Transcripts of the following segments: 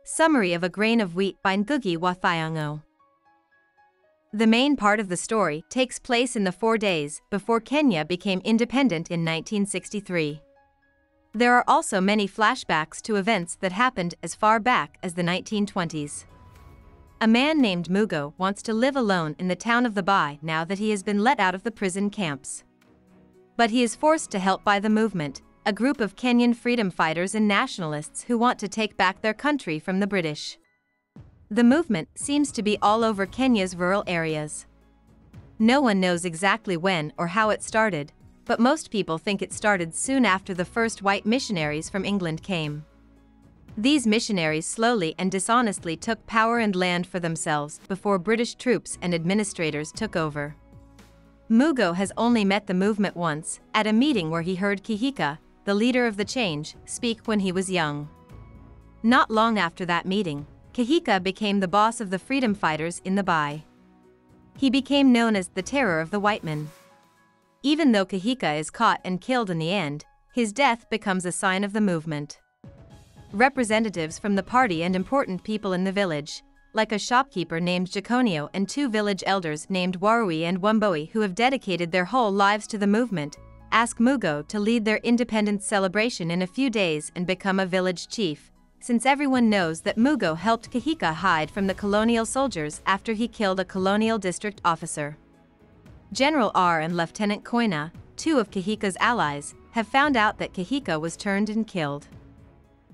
Summary of A Grain of Wheat by Ngũgĩ wa Thiong'O. The main part of the story takes place in the 4 days before Kenya became independent in 1963. There are also many flashbacks to events that happened as far back as the 1920s. A man named Ngũgĩ wants to live alone in the town of the Bai now that he has been let out of the prison camps. But he is forced to help by the movement, a group of Kenyan freedom fighters and nationalists who want to take back their country from the British. The movement seems to be all over Kenya's rural areas. No one knows exactly when or how it started, but most people think it started soon after the first white missionaries from England came. These missionaries slowly and dishonestly took power and land for themselves before British troops and administrators took over. Ngũgĩ has only met the movement once, at a meeting where he heard Kahika, the leader of the change, speak when he was young. Not long after that meeting, Kahika became the boss of the freedom fighters in the Bai. He became known as the Terror of the White Men. Even though Kahika is caught and killed in the end, his death becomes a sign of the movement. Representatives from the party and important people in the village, like a shopkeeper named Thiong'O and 2 village elders named Warui and Wamboi who have dedicated their whole lives to the movement, ask Ngũgĩ to lead their independence celebration in a few days and become a village chief, since everyone knows that Ngũgĩ helped Kahika hide from the colonial soldiers after he killed a colonial district officer. General R and Lieutenant Koina, 2 of Kahika's allies, have found out that Kahika was turned and killed.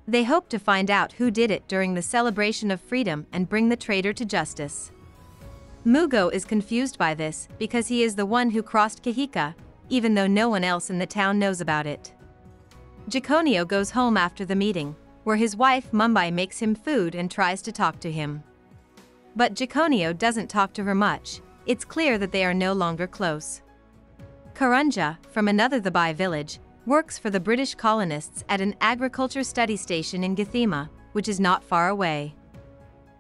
They hope to find out who did it during the celebration of freedom and bring the traitor to justice. Ngũgĩ is confused by this because he is the one who crossed Kahika, even though no one else in the town knows about it. Thiong'O goes home after the meeting, where his wife Mumbai makes him food and tries to talk to him. But Thiong'o doesn't talk to her much. It's clear that they are no longer close. Karunja, from another the Bai village, works for the British colonists at an agriculture study station in Githima, which is not far away.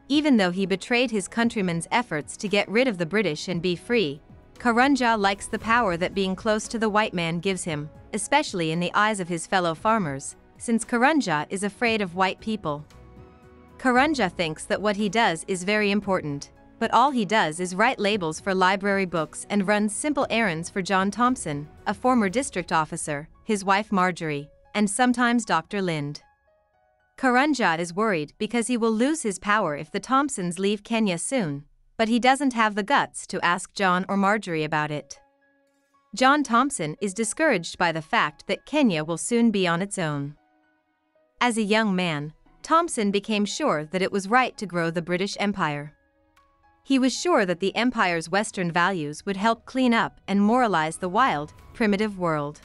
Even though he betrayed his countrymen's efforts to get rid of the British and be free, Karunja likes the power that being close to the white man gives him, especially in the eyes of his fellow farmers, since Karunja is afraid of white people. Karunja thinks that what he does is very important, but all he does is write labels for library books and runs simple errands for John Thompson, a former district officer, his wife Marjorie, and sometimes Dr. Lind. Karunja is worried because he will lose his power if the Thompsons leave Kenya soon, but he doesn't have the guts to ask John or Marjorie about it. John Thompson is discouraged by the fact that Kenya will soon be on its own. As a young man, Thompson became sure that it was right to grow the British Empire. He was sure that the empire's Western values would help clean up and moralize the wild, primitive world.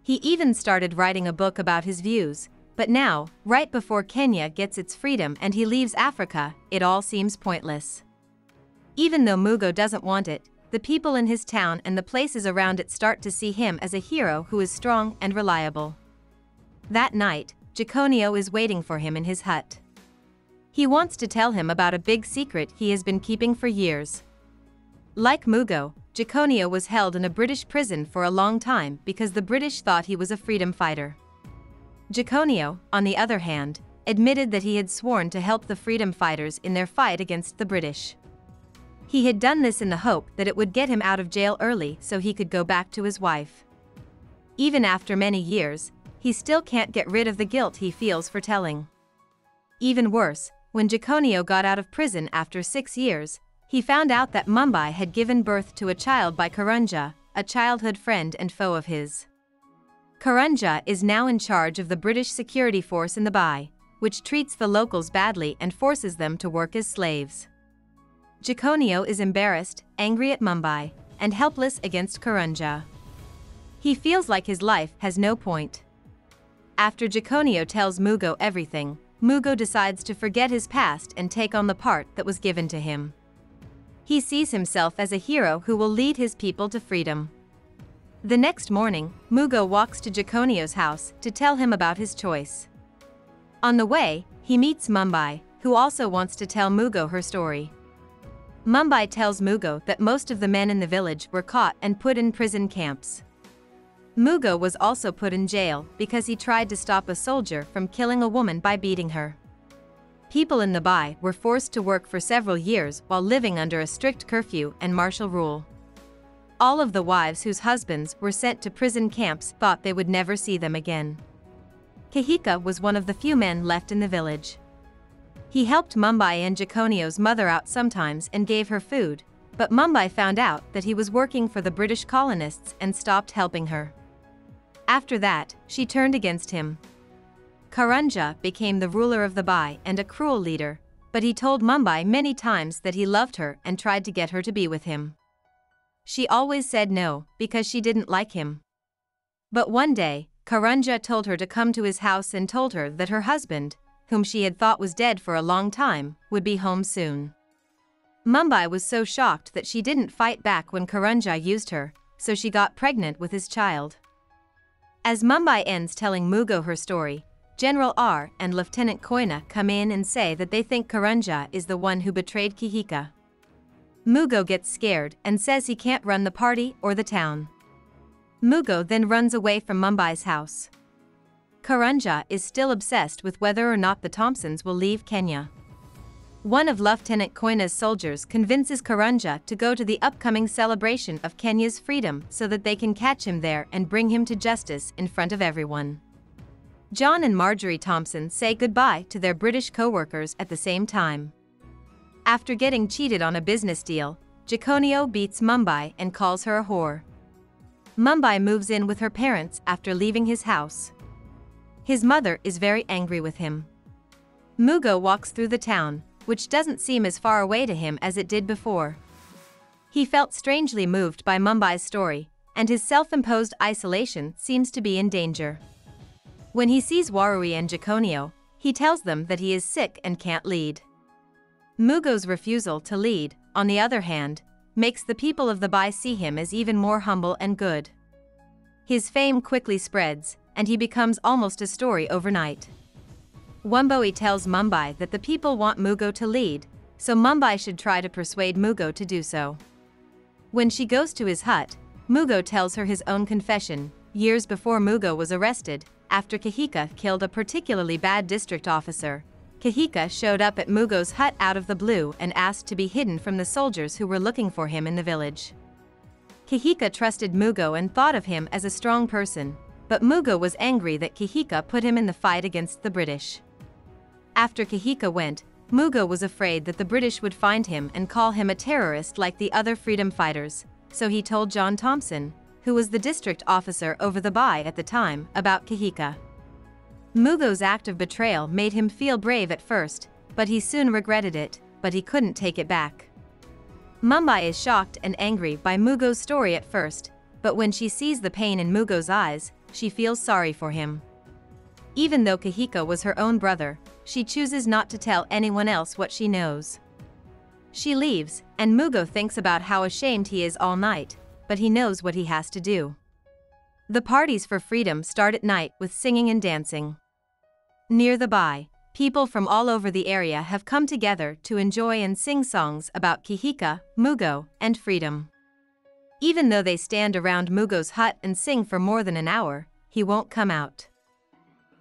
He even started writing a book about his views, but now, right before Kenya gets its freedom and he leaves Africa, it all seems pointless. Even though Ngũgĩ doesn't want it, the people in his town and the places around it start to see him as a hero who is strong and reliable. That night, Thiong'O is waiting for him in his hut. He wants to tell him about a big secret he has been keeping for years. Like Ngũgĩ, Thiong'O was held in a British prison for a long time because the British thought he was a freedom fighter. Thiong'O, on the other hand, admitted that he had sworn to help the freedom fighters in their fight against the British. He had done this in the hope that it would get him out of jail early so he could go back to his wife. Even after many years, he still can't get rid of the guilt he feels for telling. Even worse, when Thiong'O got out of prison after 6 years, he found out that Mumbai had given birth to a child by Karunja, a childhood friend and foe of his. Karunja is now in charge of the British security force in the Bai, which treats the locals badly and forces them to work as slaves. Thiong'o is embarrassed, angry at Mumbai, and helpless against Karunja. He feels like his life has no point. After Thiong'o tells Ngũgĩ everything, Ngũgĩ decides to forget his past and take on the part that was given to him. He sees himself as a hero who will lead his people to freedom. The next morning, Ngũgĩ walks to Thiong'o's house to tell him about his choice. On the way, he meets Mumbai, who also wants to tell Ngũgĩ her story. Mumbai tells Ngũgĩ that most of the men in the village were caught and put in prison camps. Ngũgĩ was also put in jail because he tried to stop a soldier from killing a woman by beating her. People in the Bai were forced to work for several years while living under a strict curfew and martial rule. All of the wives whose husbands were sent to prison camps thought they would never see them again. Kahika was one of the few men left in the village. He helped Mumbai and Jikonio's mother out sometimes and gave her food, but Mumbai found out that he was working for the British colonists and stopped helping her. After that, she turned against him. Karunja became the ruler of the Bai and a cruel leader, but he told Mumbai many times that he loved her and tried to get her to be with him. She always said no, because she didn't like him. But one day, Karunja told her to come to his house and told her that her husband, whom she had thought was dead for a long time, would be home soon. Mumbai was so shocked that she didn't fight back when Karunja used her, so she got pregnant with his child. As Mumbai ends telling Mugo her story, General R and Lieutenant Koina come in and say that they think Karunja is the one who betrayed Kahika. Mugo gets scared and says he can't run the party or the town. Mugo then runs away from Mumbai's house. Karunja is still obsessed with whether or not the Thompsons will leave Kenya. One of Lieutenant Koina's soldiers convinces Karunja to go to the upcoming celebration of Kenya's freedom so that they can catch him there and bring him to justice in front of everyone. John and Marjorie Thompson say goodbye to their British co-workers at the same time. After getting cheated on a business deal, Jikonio beats Mumbai and calls her a whore. Mumbai moves in with her parents after leaving his house. His mother is very angry with him. Mugo walks through the town, which doesn't seem as far away to him as it did before. He felt strangely moved by Mumbai's story, and his self-imposed isolation seems to be in danger. When he sees Warui and Jikonio, he tells them that he is sick and can't lead. Mugo's refusal to lead, on the other hand, makes the people of the Bai see him as even more humble and good. His fame quickly spreads, and he becomes almost a story overnight. Wamboi tells Mumbai that the people want Mugo to lead, so Mumbai should try to persuade Mugo to do so. When she goes to his hut, Mugo tells her his own confession. Years before Mugo was arrested, after Kahika killed a particularly bad district officer, Kahika showed up at Mugo's hut out of the blue and asked to be hidden from the soldiers who were looking for him in the village. Kahika trusted Mugo and thought of him as a strong person, but Mugo was angry that Kahika put him in the fight against the British. After Kahika went, Mugo was afraid that the British would find him and call him a terrorist like the other freedom fighters, so he told John Thompson, who was the district officer over the Bai at the time, about Kahika. Mugo's act of betrayal made him feel brave at first, but he soon regretted it, but he couldn't take it back. Mumbai is shocked and angry by Mugo's story at first, but when she sees the pain in Mugo's eyes, she feels sorry for him. Even though Kahika was her own brother, she chooses not to tell anyone else what she knows. She leaves, and Mugo thinks about how ashamed he is all night, but he knows what he has to do. The parties for freedom start at night with singing and dancing. Near the Bai, people from all over the area have come together to enjoy and sing songs about Kahika, Mugo, and freedom. Even though they stand around Mugo's hut and sing for more than an hour, he won't come out.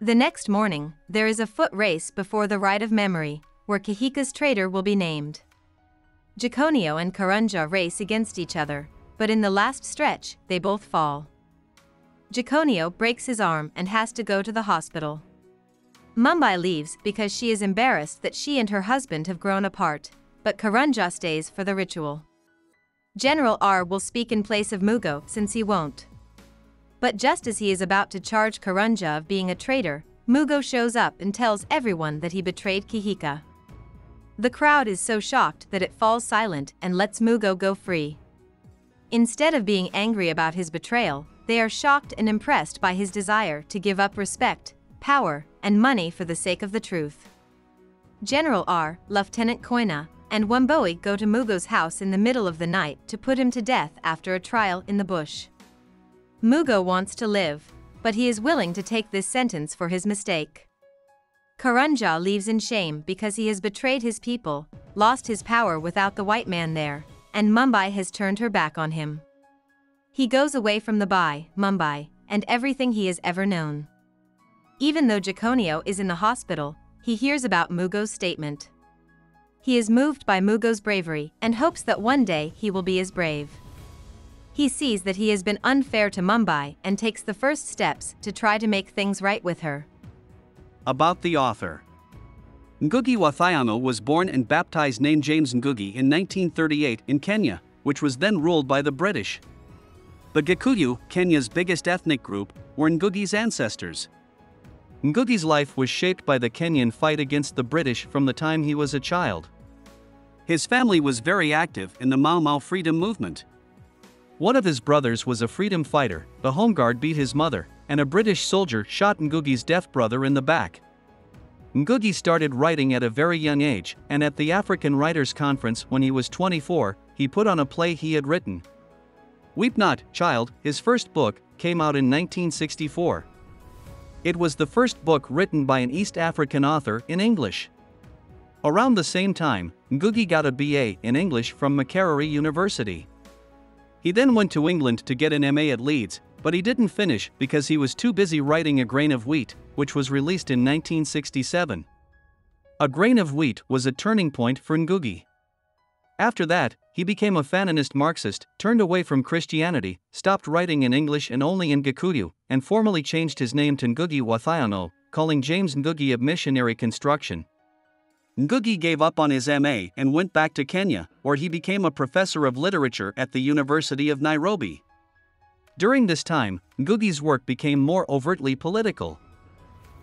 The next morning, there is a foot race before the Rite of Memory, where Kahika's traitor will be named. Jikonio and Karunja race against each other, but in the last stretch, they both fall. Jikonio breaks his arm and has to go to the hospital. Mumbai leaves because she is embarrassed that she and her husband have grown apart, but Karunja stays for the ritual. General R will speak in place of Mugo since he won't. But just as he is about to charge Karunja of being a traitor, Mugo shows up and tells everyone that he betrayed Kahika. The crowd is so shocked that it falls silent and lets Mugo go free. Instead of being angry about his betrayal, they are shocked and impressed by his desire to give up respect, power, and money for the sake of the truth. General R, Lieutenant Koina, and Wamboi go to Mugo's house in the middle of the night to put him to death after a trial in the bush. Mugo wants to live, but he is willing to take this sentence for his mistake. Karunja leaves in shame because he has betrayed his people, lost his power without the white man there, and Mumbai has turned her back on him. He goes away from the Bai, Mumbai, and everything he has ever known. Even though Jikonio is in the hospital, he hears about Ngũgĩ's statement. He is moved by Ngũgĩ's bravery and hopes that one day he will be as brave. He sees that he has been unfair to Mumbai and takes the first steps to try to make things right with her. About the author. Ngũgĩ wa Thiong'o was born and baptized named James Ngũgĩ in 1938 in Kenya, which was then ruled by the British. The Gikuyu, Kenya's biggest ethnic group, were Ngũgĩ's ancestors. Ngũgĩ's life was shaped by the Kenyan fight against the British from the time he was a child. His family was very active in the Mau Mau freedom movement. One of his brothers was a freedom fighter, the Home Guard beat his mother, and a British soldier shot Ngũgĩ's deaf brother in the back. Ngũgĩ started writing at a very young age, and at the African Writers' Conference when he was 24, he put on a play he had written. Weep Not, Child, his first book, came out in 1964. It was the first book written by an East African author in English. Around the same time, Ngũgĩ got a BA in English from Makerere University. He then went to England to get an MA at Leeds, but he didn't finish because he was too busy writing A Grain of Wheat, which was released in 1967. A Grain of Wheat was a turning point for Ngũgĩ. After that, he became a Faninist Marxist, turned away from Christianity, stopped writing in English and only in Gikuyu, and formally changed his name to Ngũgĩ wa Thiong'o, calling James Ngũgĩ of missionary construction. Ngũgĩ gave up on his MA and went back to Kenya, where he became a professor of literature at the University of Nairobi. During this time, Ngũgĩ's work became more overtly political.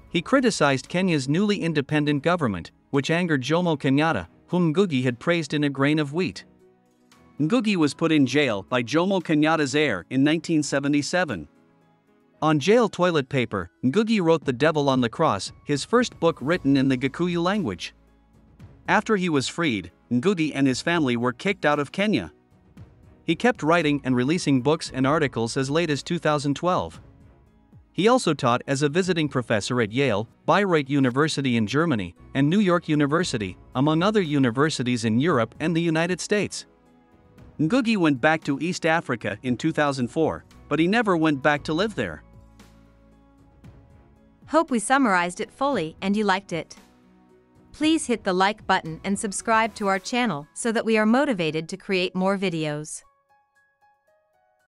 He criticized Kenya's newly independent government, which angered Jomo Kenyatta, whom Ngũgĩ had praised in A Grain of Wheat. Ngũgĩ was put in jail by Jomo Kenyatta's heir in 1977. On jail toilet paper, Ngũgĩ wrote The Devil on the Cross, his first book written in the Gikuyu language. After he was freed, Ngũgĩ and his family were kicked out of Kenya. He kept writing and releasing books and articles as late as 2012. He also taught as a visiting professor at Yale, Bayreuth University in Germany, and New York University, among other universities in Europe and the United States. Ngũgĩ went back to East Africa in 2004, but he never went back to live there. Hope we summarized it fully and you liked it. Please hit the like button and subscribe to our channel so that we are motivated to create more videos.